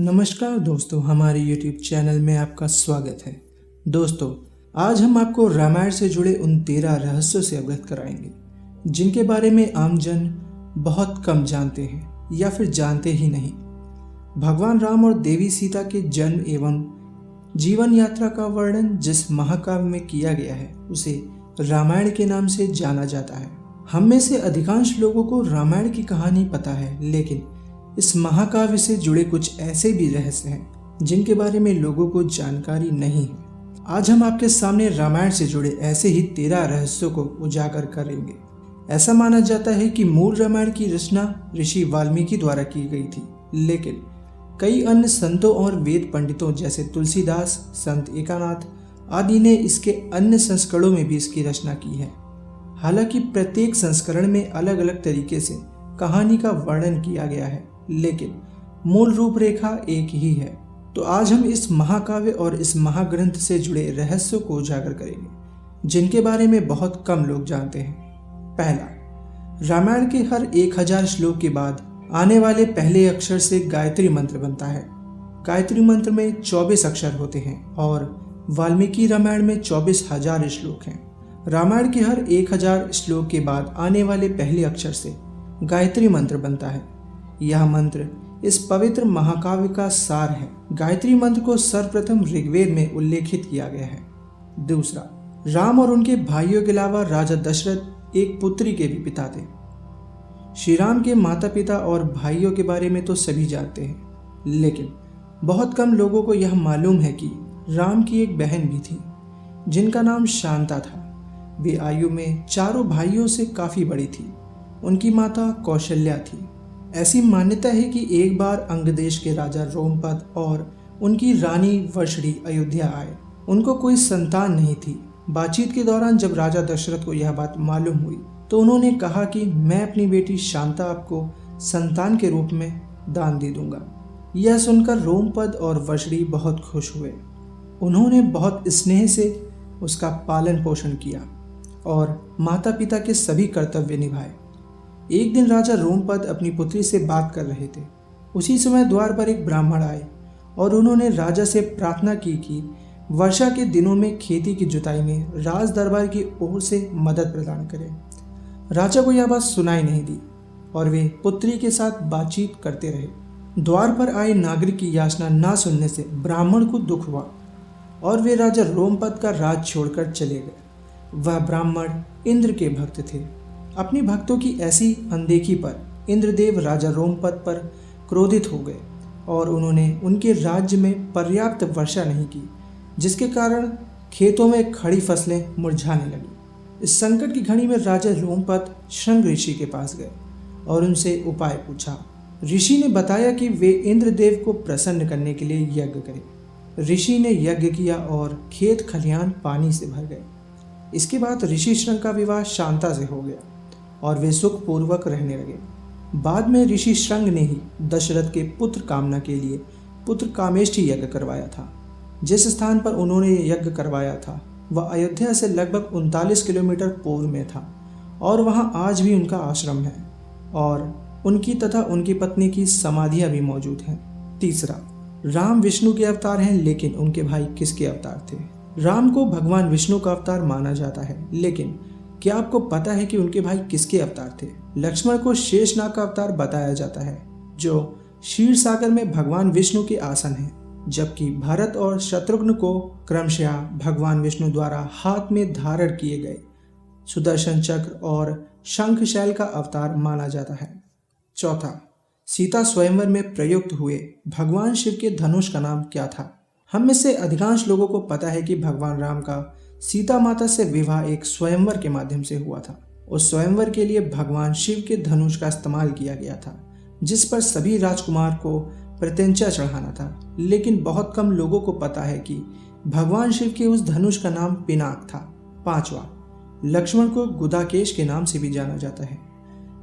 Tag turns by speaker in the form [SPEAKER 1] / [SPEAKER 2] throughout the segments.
[SPEAKER 1] नमस्कार दोस्तों, हमारे YouTube चैनल में आपका स्वागत है। दोस्तों, आज हम आपको रामायण से जुड़े उन 13 रहस्यों से अवगत कराएंगे जिनके बारे में आमजन बहुत कम जानते हैं या फिर जानते ही नहीं। भगवान राम और देवी सीता के जन्म एवं जीवन यात्रा का वर्णन जिस महाकाव्य में किया गया है उसे रामायण के नाम से जाना जाता है। हम में से अधिकांश लोगों को रामायण की कहानी पता है, लेकिन इस महाकाव्य से जुड़े कुछ ऐसे भी रहस्य हैं जिनके बारे में लोगों को जानकारी नहीं है। आज हम आपके सामने रामायण से जुड़े ऐसे ही 13 रहस्यों को उजागर करेंगे। ऐसा माना जाता है कि मूल रामायण की रचना ऋषि वाल्मीकि द्वारा की गई थी, लेकिन कई अन्य संतों और वेद पंडितों जैसे तुलसीदास, संत एकानाथ आदि ने इसके अन्य संस्करणों में भी इसकी रचना की है। हालांकि प्रत्येक संस्करण में अलग अलग तरीके से कहानी का वर्णन किया गया है, लेकिन मूल रूपरेखा एक ही है। तो आज हम इस महाकाव्य और इस महाग्रंथ से जुड़े रहस्यों को उजागर करेंगे जिनके बारे में बहुत कम लोग जानते हैं। पहला, रामायण के हर 1000 श्लोक के बाद आने वाले पहले अक्षर से गायत्री मंत्र बनता है। गायत्री मंत्र में 24 अक्षर होते हैं और वाल्मीकि रामायण में 24,000 श्लोक हैं। रामायण के हर 1000 श्लोक के बाद आने वाले पहले अक्षर से गायत्री मंत्र बनता है। यह मंत्र इस पवित्र महाकाव्य का सार है। गायत्री मंत्र को सर्वप्रथम ऋग्वेद में उल्लेखित किया गया है। दूसरा, राम और उनके भाइयों के अलावा राजा दशरथ एक पुत्री के भी पिता थे। श्री राम के माता पिता और भाइयों के बारे में तो सभी जानते हैं, लेकिन बहुत कम लोगों को यह मालूम है कि राम की एक बहन भी थी जिनका नाम शांता था। वे आयु में चारों भाइयों से काफ़ी बड़ी थी। उनकी माता कौशल्या थी। ऐसी मान्यता है कि एक बार अंग देश के राजा रोमपद और उनकी रानी वर्षणी अयोध्या आए। उनको कोई संतान नहीं थी। बातचीत के दौरान जब राजा दशरथ को यह बात मालूम हुई तो उन्होंने कहा कि मैं अपनी बेटी शांता आपको संतान के रूप में दान दे दूंगा। यह सुनकर रोमपद और वर्षणी बहुत खुश हुए। उन्होंने बहुत स्नेह से उसका पालन पोषण किया और माता पिता के सभी कर्तव्य निभाए। एक दिन राजा रोमपद अपनी पुत्री से बात कर रहे थे। उसी समय द्वार पर एक ब्राह्मण आए और उन्होंने राजा से प्रार्थना की कि वर्षा के दिनों में खेती की जुताई में राज दरबार की ओर से मदद प्रदान करें। राजा को यह बात सुनाई नहीं दी और वे पुत्री के साथ बातचीत करते रहे। द्वार पर आए नागरिक की याचना ना सुनने से ब्राह्मण को दुख हुआ और वे राजा रोमपद का राज छोड़कर चले गए। वह ब्राह्मण इंद्र के भक्त थे। अपने भक्तों की ऐसी अनदेखी पर इंद्रदेव राजा रोमपद पर क्रोधित हो गए और उन्होंने उनके राज्य में पर्याप्त वर्षा नहीं की, जिसके कारण खेतों में खड़ी फसलें मुरझाने लगी। इस संकट की घड़ी में राजा रोमपद शृंग ऋषि के पास गए और उनसे उपाय पूछा। ऋषि ने बताया कि वे इंद्रदेव को प्रसन्न करने के लिए यज्ञ करें। ऋषि ने यज्ञ किया और खेत खलिहान पानी से भर गए। इसके बाद ऋषि शृंग का विवाह शांता से हो गया और वे सुखपूर्वक रहने लगे। बाद में ऋषि शृंग ने ही दशरथ के पुत्र कामना के लिए पुत्र कामेष्टि यज्ञ करवाया था। जिस स्थान पर उन्होंने यज्ञ करवाया था वह अयोध्या से लगभग 39 किलोमीटर पूर्व में था और वहां आज भी उनका आश्रम है और उनकी तथा उनकी पत्नी की समाधियां भी मौजूद हैं। तीसरा, राम विष्णु के अवतार हैं, लेकिन उनके भाई किसके अवतार थे? राम को भगवान विष्णु का अवतार माना जाता है, लेकिन क्या आपको पता है कि उनके भाई किसके अवतार थे? लक्ष्मण को शेषनाग का अवतार बताया जाता है, जो क्षीर सागर में भगवान विष्णु के आसन है, जबकि भरत और शत्रुघ्न को क्रमशः भगवान विष्णु द्वारा हाथ में धारण किए गए सुदर्शन चक्र और शंखशैल का अवतार माना जाता है। चौथा, सीता स्वयंवर में प्रयुक्त हुए भगवान शिव के धनुष का नाम क्या था? हम में से अधिकांश लोगों को पता है कि भगवान राम का सीता माता से विवाह एक स्वयंवर के माध्यम से हुआ था। उस स्वयंवर के लिए भगवान शिव के धनुष का इस्तेमाल किया गया था, जिस पर सभी राजकुमार को प्रत्यंचा चढ़ाना था। लेकिन बहुत कम लोगों को पता है कि भगवान शिव के उस धनुष का नाम पिनाक था। पांचवा, लक्ष्मण को गुदाकेश के नाम से भी जाना जाता है।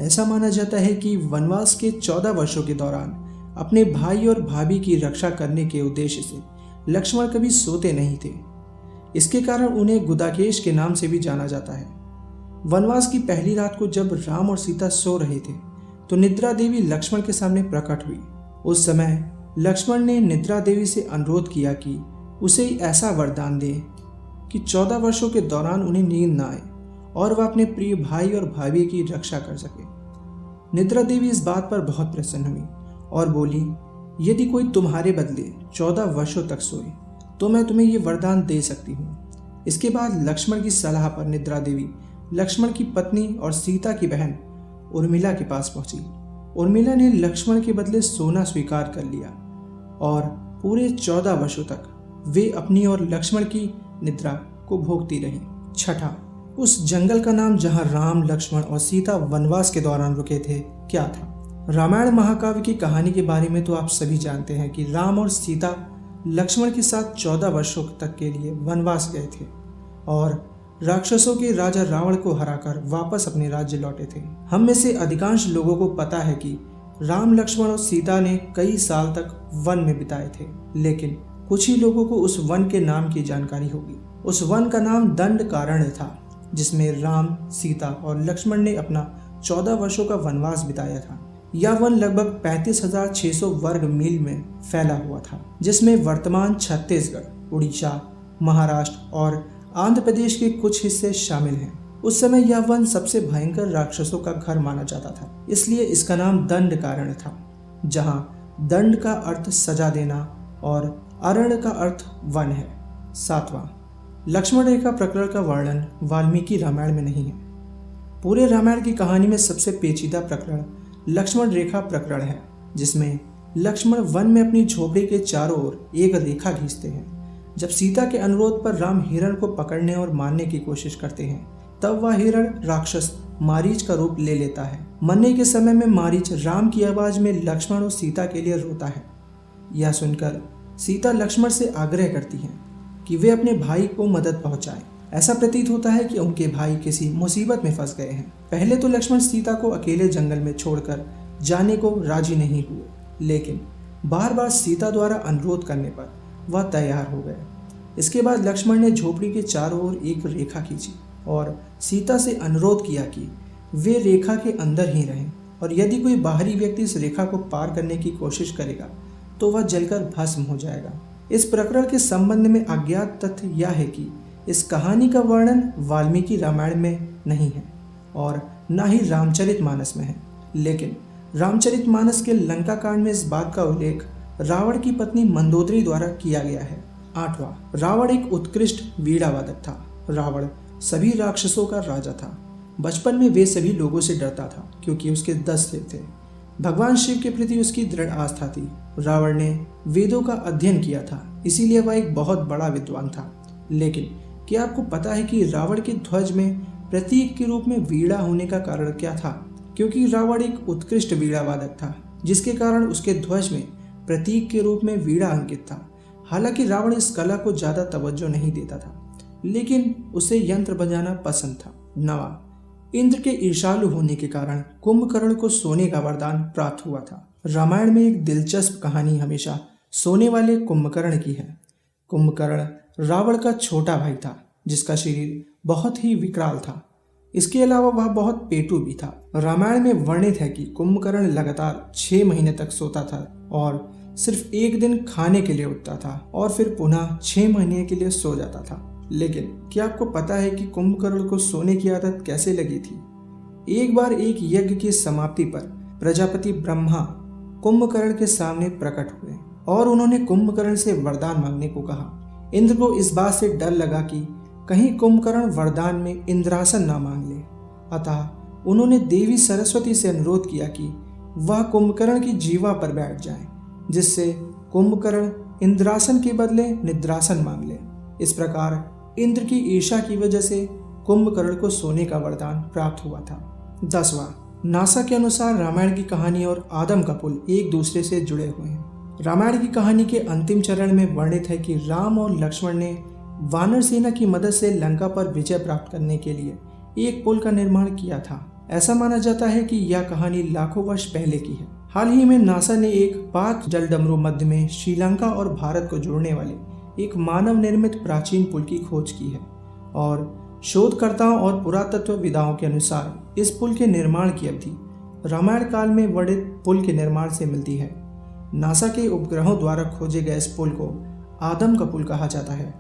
[SPEAKER 1] ऐसा माना जाता है कि वनवास के 14 वर्षों के दौरान अपने भाई और भाभी की रक्षा करने के उद्देश्य से लक्ष्मण कभी सोते नहीं थे। इसके कारण उन्हें गुदाकेश के नाम से भी जाना जाता है। वनवास की पहली रात को जब राम और सीता सो रहे थे तो निद्रा देवी लक्ष्मण के सामने प्रकट हुई। उस समय लक्ष्मण ने निद्रा देवी से अनुरोध किया कि उसे ऐसा वरदान दे कि 14 वर्षों के दौरान उन्हें नींद न आए और वह अपने प्रिय भाई और भाभी की रक्षा कर सके। निद्रा देवी इस बात पर बहुत प्रसन्न हुई और बोली, यदि कोई तुम्हारे बदले 14 वर्षों तक सोए तो मैं तुम्हें ये वरदान दे सकती हूँ। इसके बाद लक्ष्मण की सलाह पर निद्रा देवी लक्ष्मण की पत्नी और सीता की बहन उर्मिला के पास पहुंची। उर्मिला ने लक्ष्मण के बदले सोना स्वीकार कर लिया और पूरे 14 वर्षों तक वे अपनी और लक्ष्मण की निद्रा को भोगती रही। छठा, उस जंगल का नाम जहां राम, लक्ष्मण और सीता वनवास के दौरान रुके थे क्या था? रामायण महाकाव्य की कहानी के बारे में तो आप सभी जानते हैं कि राम और सीता लक्ष्मण के साथ 14 वर्षों तक के लिए वनवास गए थे और राक्षसों के राजा रावण को हराकर वापस अपने राज्य लौटे थे। हम में से अधिकांश लोगों को पता है कि राम, लक्ष्मण और सीता ने कई साल तक वन में बिताए थे, लेकिन कुछ ही लोगों को उस वन के नाम की जानकारी होगी। उस वन का नाम दंडकारण्य था, जिसमें राम, सीता और लक्ष्मण ने अपना 14 वर्षों का वनवास बिताया था। यह वन लगभग 35,600 वर्ग मील में फैला हुआ था, जिसमें वर्तमान छत्तीसगढ़, उड़ीसा, महाराष्ट्र और आंध्र प्रदेश के कुछ हिस्से शामिल हैं। उस समय यह वन सबसे भयंकर राक्षसों का घर माना जाता था, इसलिए इसका नाम दंडकारण्य था, जहां दंड का अर्थ सजा देना और अरण्य का अर्थ वन है। सातवां, लक्ष्मण रेखा प्रकरण का वर्णन वाल्मीकि रामायण में नहीं है। पूरे रामायण की कहानी में सबसे पेचीदा प्रकरण लक्ष्मण रेखा प्रकरण है, जिसमें लक्ष्मण वन में अपनी झोपड़ी के चारों ओर एक रेखा खींचते हैं। जब सीता के अनुरोध पर राम हिरण को पकड़ने और मारने की कोशिश करते हैं, तब वह हिरण राक्षस मारीच का रूप ले लेता है। मरने के समय में मारीच राम की आवाज में लक्ष्मण और सीता के लिए रोता है। यह सुनकर सीता लक्ष्मण से आग्रह करती हैं कि वे अपने भाई को मदद पहुंचाएं। ऐसा प्रतीत होता है कि उनके भाई किसी मुसीबत में फंस गए हैं। पहले तो लक्ष्मण सीता को अकेले जंगल में छोड़कर जाने को राजी नहीं हुए, लेकिन बार बार सीता द्वारा अनुरोध करने पर वह तैयार हो गए। इसके बाद लक्ष्मण ने झोपड़ी के चारों ओर एक रेखा खींची और सीता से अनुरोध किया कि वे रेखा के अंदर ही रहें और यदि कोई बाहरी व्यक्ति इस रेखा को पार करने की कोशिश करेगा तो वह जलकर भस्म हो जाएगा। इस प्रकरण के संबंध में अज्ञात तथ्य यह है कि इस कहानी का वर्णन वाल्मीकि रामायण में नहीं है और न ही रामचरितमानस में है, लेकिन रामचरितमानस के लंका कांड में इस बात का उल्लेख रावण की पत्नी मंदोदरी द्वारा किया गया है। आठवां, रावण एक उत्कृष्ट वीणा वादक था। रावण सभी राक्षसों का राजा था। बचपन में वे सभी लोगों से डरता था क्योंकि उसके 10 सिर थे। भगवान शिव के प्रति उसकी दृढ़ आस्था थी। रावण ने वेदों का अध्ययन किया था, इसीलिए वह एक बहुत बड़ा विद्वान था। लेकिन क्या आपको पता है कि रावण के ध्वज में प्रतीक के रूप में वीणा होने का कारण क्या था? क्योंकि रावण एक उत्कृष्ट वीणा वादक था, जिसके कारण उसके ध्वज में प्रतीक के रूप में वीणा अंकित था। हालांकि रावण इस कला को ज्यादा तवज्जो नहीं देता था, लेकिन उसे यंत्र बजाना पसंद था। नवा, इंद्र के ईर्ष्यालु होने के कारण कुंभकर्ण को सोने का वरदान प्राप्त हुआ था। रामायण में एक दिलचस्प कहानी हमेशा सोने वाले कुंभकर्ण की है। कुंभकर्ण रावण का छोटा भाई था, जिसका शरीर बहुत ही विकराल था। इसके अलावा वह बहुत पेटू भी था। रामायण में वर्णित है कि कुंभकर्ण लगातार 6 महीने तक सोता था और सिर्फ एक दिन खाने के लिए उठता था और फिर पुनः 6 महीने के लिए सो जाता था। लेकिन क्या आपको पता है कि कुंभकर्ण को सोने की आदत कैसे लगी थी? एक बार एक यज्ञ की समाप्ति पर प्रजापति ब्रह्मा कुंभकर्ण के सामने प्रकट हुए और उन्होंने कुंभकर्ण से वरदान मांगने को कहा। इंद्र को इस बात से डर लगा कि कहीं कुंभकर्ण वरदान में इंद्रासन ना मांग ले, अतः उन्होंने देवी सरस्वती से अनुरोध किया कि वह कुंभकर्ण की जीवा पर बैठ जाए, जिससे कुंभकर्ण इंद्रासन के बदले निद्रासन मांग ले। इस प्रकार इंद्र की ईर्ष्या की वजह से कुंभकर्ण को सोने का वरदान प्राप्त हुआ था। 10वां, नासा के अनुसार रामायण की कहानी और आदम का पुल एक दूसरे से जुड़े हुए हैं। रामायण की कहानी के अंतिम चरण में वर्णित है कि राम और लक्ष्मण ने वानर सेना की मदद से लंका पर विजय प्राप्त करने के लिए एक पुल का निर्माण किया था। ऐसा माना जाता है कि यह कहानी लाखों वर्ष पहले की है। हाल ही में नासा ने एक पाक जलडमरू मध्य में श्रीलंका और भारत को जोड़ने वाले एक मानव निर्मित प्राचीन पुल की खोज की है और शोधकर्ताओं और पुरातत्वविदाओं के अनुसार इस पुल के निर्माण की अवधि रामायण काल में वर्णित पुल के निर्माण से मिलती है। नासा के उपग्रहों द्वारा खोजे गए इस पुल को आदम का पुल कहा जाता है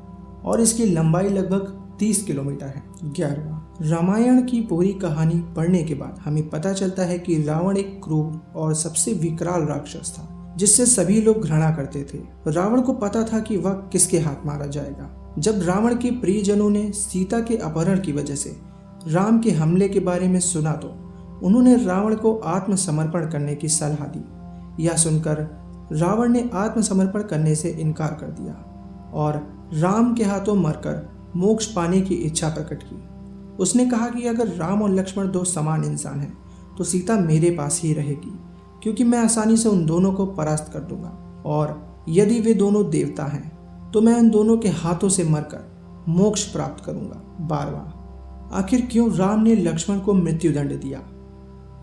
[SPEAKER 1] और इसकी लंबाई लगभग 30 किलोमीटर है। 11वां, रामायण की पूरी कहानी पढ़ने के बाद हमें पता चलता है कि रावण एक क्रूर और सबसे विकराल राक्षस था जिससे सभी लोग घृणा करते थे। रावण को पता था कि वह किसके हाथ मारा जाएगा। जब रावण के प्रियजनों ने सीता के अपहरण की वजह से राम के हमले के बारे में सुना तो उन्होंने रावण को आत्मसमर्पण करने की सलाह दी। यह सुनकर रावण ने आत्मसमर्पण करने से इनकार कर दिया और राम के हाथों मरकर मोक्ष पाने की इच्छा प्रकट की। उसने कहा कि अगर राम और लक्ष्मण दो समान इंसान हैं तो सीता मेरे पास ही रहेगी, क्योंकि मैं आसानी से उन दोनों को परास्त कर दूंगा, और यदि वे दोनों देवता हैं तो मैं उन दोनों के हाथों से मरकर मोक्ष प्राप्त करूंगा। 12वां, आखिर क्यों राम ने लक्ष्मण को मृत्युदंड दिया?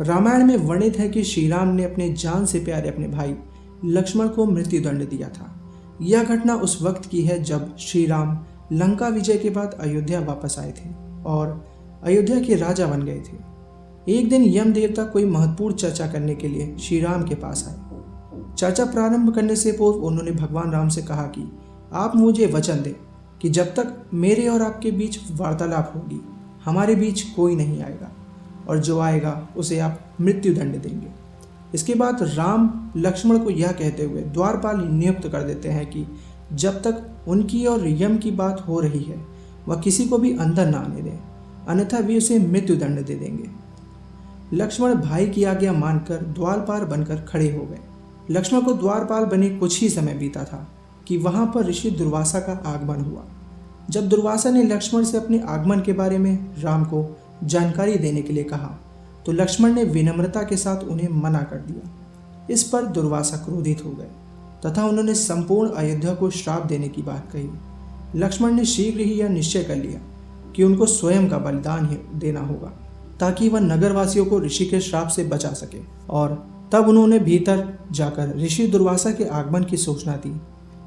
[SPEAKER 1] रामायण में वर्णित है कि श्री राम ने अपने जान से प्यारे अपने भाई लक्ष्मण को मृत्युदंड दिया था। यह घटना उस वक्त की है जब श्री राम लंका विजय के बाद अयोध्या वापस आए थे और अयोध्या के राजा बन गए थे। एक दिन यम देवता कोई महत्वपूर्ण चर्चा करने के लिए श्री राम के पास आए। चर्चा प्रारंभ करने से पूर्व उन्होंने भगवान राम से कहा कि आप मुझे वचन दें कि जब तक मेरे और आपके बीच वार्तालाप होगी हमारे बीच कोई नहीं आएगा, और जो आएगा उसे आप मृत्युदंड देंगे। इसके बाद राम लक्ष्मण को यह कहते हुए द्वारपाल नियुक्त कर देते हैं कि जब तक उनकी और यम की बात हो रही है वह किसी को भी अंदर ना आने दें, अन्यथा वे उसे मृत्युदंड दे देंगे। लक्ष्मण भाई की आज्ञा मानकर द्वारपाल बनकर खड़े हो गए। लक्ष्मण को द्वारपाल बने कुछ ही समय बीता था कि वहां पर ऋषि दुर्वासा का आगमन हुआ। जब दुर्वासा ने लक्ष्मण से अपने आगमन के बारे में राम को जानकारी देने के लिए कहा तो लक्ष्मण ने विनम्रता के साथ उन्हें मना कर दिया। इस पर दुर्वासा क्रोधित हो गए तथा उन्होंने संपूर्ण अयोध्या को श्राप देने की बात कही। लक्ष्मण ने शीघ्र ही यह निश्चय कर लिया कि उनको स्वयं का बलिदान ही देना होगा ताकि वह नगरवासियों को ऋषि के श्राप से बचा सके, और तब उन्होंने भीतर जाकर ऋषि दुर्वासा के आगमन की सूचना दी।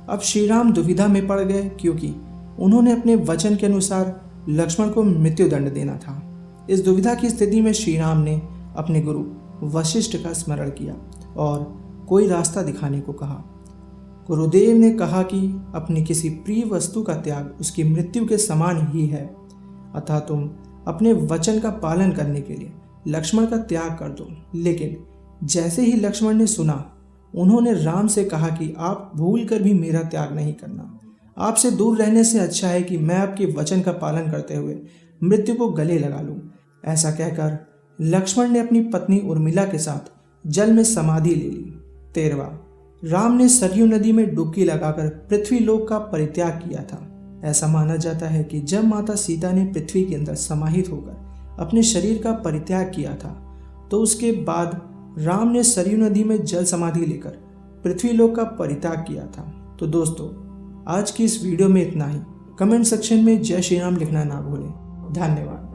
[SPEAKER 1] अब श्री राम दुविधा में पड़ गए क्योंकि उन्होंने अपने वचन के अनुसार लक्ष्मण को मृत्युदंड देना था। इस दुविधा की स्थिति में श्री राम ने अपने गुरु वशिष्ठ का स्मरण किया और कोई रास्ता दिखाने को कहा। गुरुदेव ने कहा कि अपनी किसी प्रिय वस्तु का त्याग उसकी मृत्यु के समान ही है, अतः तुम अपने वचन का पालन करने के लिए लक्ष्मण का त्याग कर दो। लेकिन जैसे ही लक्ष्मण ने सुना उन्होंने राम से कहा कि आप भूल कर भी मेरा त्याग नहीं करना। आपसे दूर रहने से अच्छा है कि मैं आपके वचन का पालन करते हुए मृत्यु को गले लगा लूं। ऐसा कहकर लक्ष्मण ने अपनी पत्नी उर्मिला के साथ जल में समाधि ले ली। 13वां, राम ने सरयू नदी में डुबकी लगाकर पृथ्वी लोक का परित्याग किया था। ऐसा माना जाता है कि जब माता सीता ने पृथ्वी के अंदर समाहित होकर अपने शरीर का परित्याग किया था तो उसके बाद राम ने सरयू नदी में जल समाधि लेकर पृथ्वी लोक का परित्याग किया था। तो दोस्तों, आज की इस वीडियो में इतना ही। कमेंट सेक्शन में जय श्री राम लिखना ना भूलें। धन्यवाद।